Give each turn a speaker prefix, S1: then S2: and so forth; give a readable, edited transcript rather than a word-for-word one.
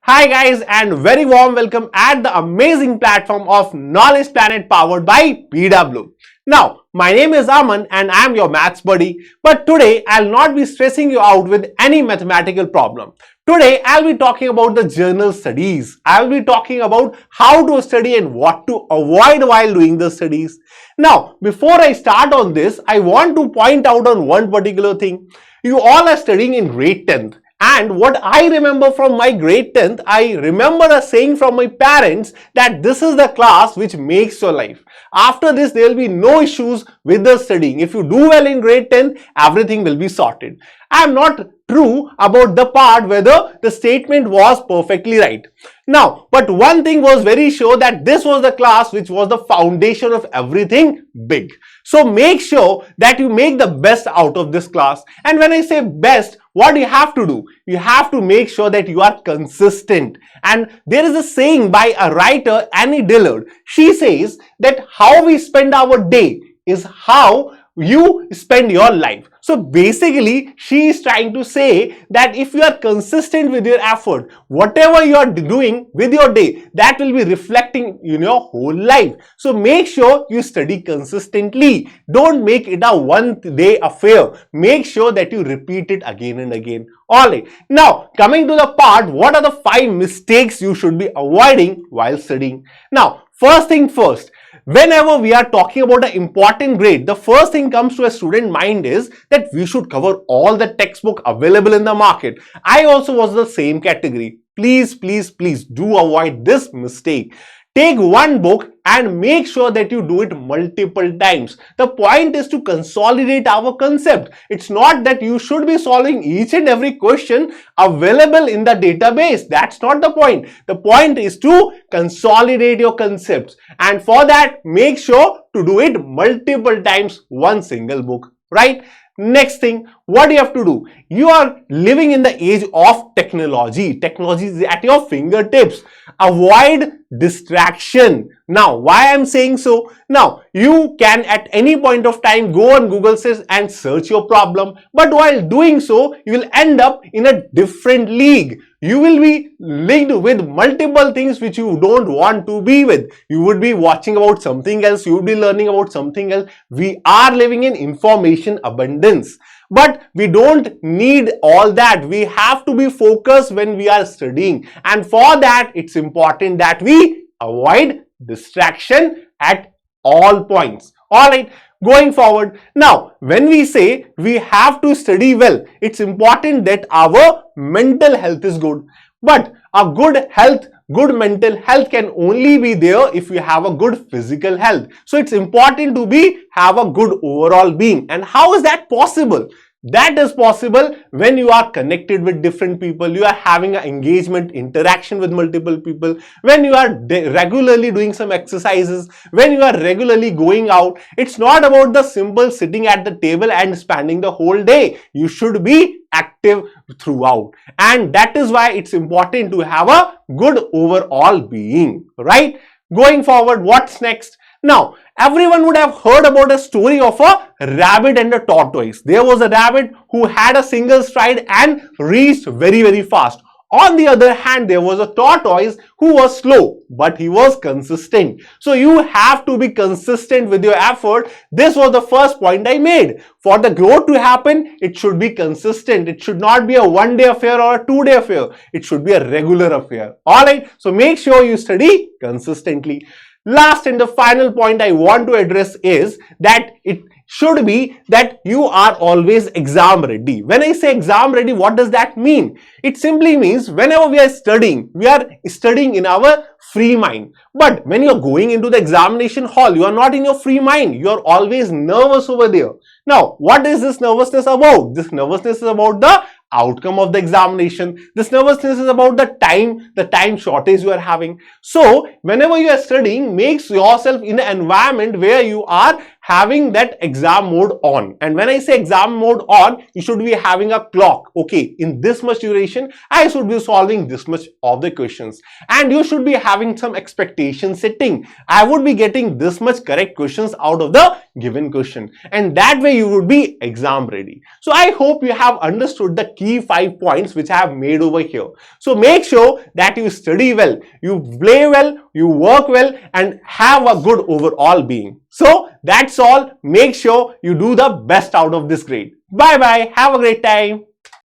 S1: Hi guys, and very warm welcome at the amazing platform of Knowledge Planet powered by PW. Now, my name is Aman and I am your maths buddy, but today I'll not be stressing you out with any mathematical problem. Today I'll be talking about the journal studies. I'll be talking about how to study and what to avoid while doing the studies. Now, before I start on this, I want to point out on one particular thing. You all are studying in grade 10th. And what I remember from my grade 10th, I remember a saying from my parents that this is the class which makes your life. After this, there will be no issues with the studying. If you do well in grade 10th, everything will be sorted. I am not true about the part whether the statement was perfectly right. Now, but one thing was very sure that this was the class which was the foundation of everything big. So make sure that you make the best out of this class. And when I say best, what you have to do? You have to make sure that you are consistent. And there is a saying by a writer, Annie Dillard. She says that how we spend our day is how you spend your life. So basically, she is trying to say that if you are consistent with your effort, whatever you are doing with your day, that will be reflecting in your whole life. So make sure you study consistently. Don't make it a one-day affair. Make sure that you repeat it again and again. Alright, now coming to the part, what are the 5 mistakes you should be avoiding while studying? Now, first thing first. Whenever we are talking about an important grade, the first thing comes to a student mind is that we should cover all the textbook available in the market. I also was the same category. Please do avoid this mistake. Take one book and make sure that you do it multiple times. The point is to consolidate our concept. It's not that you should be solving each and every question available in the database. That's not the point. The point is to consolidate your concepts. And for that, make sure to do it multiple times, one single book, right? Next thing, what do you have to do? You are living in the age of technology. Technology is at your fingertips. Avoid distraction. Now, why I'm saying so? Now, you can at any point of time go on Google says and search your problem. But while doing so, you will end up in a different league. You will be linked with multiple things which you don't want to be with. You would be watching about something else. You would be learning about something else. We are living in information abundance. But we don't need all that. We have to be focused when we are studying. And for that, it's important that we avoid distraction at all points. Alright, going forward. Now, when we say we have to study well, it's important that our mental health is good. But a good health, good mental health can only be there if you have a good physical health. So it's important to have a good overall being. And how is that possible? That is possible when you are connected with different people, you are having an engagement, interaction with multiple people, when you are regularly doing some exercises, when you are regularly going out. It's not about the simple sitting at the table and spending the whole day. You should be active throughout. And that is why it's important to have a good overall being, right? Going forward, what's next? Now, everyone would have heard about a story of a rabbit and a tortoise. There was a rabbit who had a single stride and reached very fast. On the other hand, there was a tortoise who was slow, but he was consistent. So you have to be consistent with your effort. This was the first point I made. For the growth to happen, it should be consistent. It should not be a one-day affair or a two-day affair. It should be a regular affair. Alright, so make sure you study consistently. Last and the final point I want to address is that it should be that you are always exam ready. When I say exam ready, what does that mean? It simply means whenever we are studying in our free mind. But when you're going into the examination hall, you are not in your free mind. You are always nervous over there. Now, what is this nervousness about? This nervousness is about the outcome of the examination. This nervousness is about the time shortage you are having. So, whenever you are studying, make yourself in an environment where you are having that exam mode on. And when I say exam mode on, you should be having a clock. Okay, in this much duration, I should be solving this much of the questions. And you should be having some expectation setting. I would be getting this much correct questions out of the given question. And that way you would be exam ready. So I hope you have understood the key 5 points which I have made over here. So make sure that you study well, you play well, you work well, and have a good overall being. So that's all. Make sure you do the best out of this grade. Bye bye. Have a great time.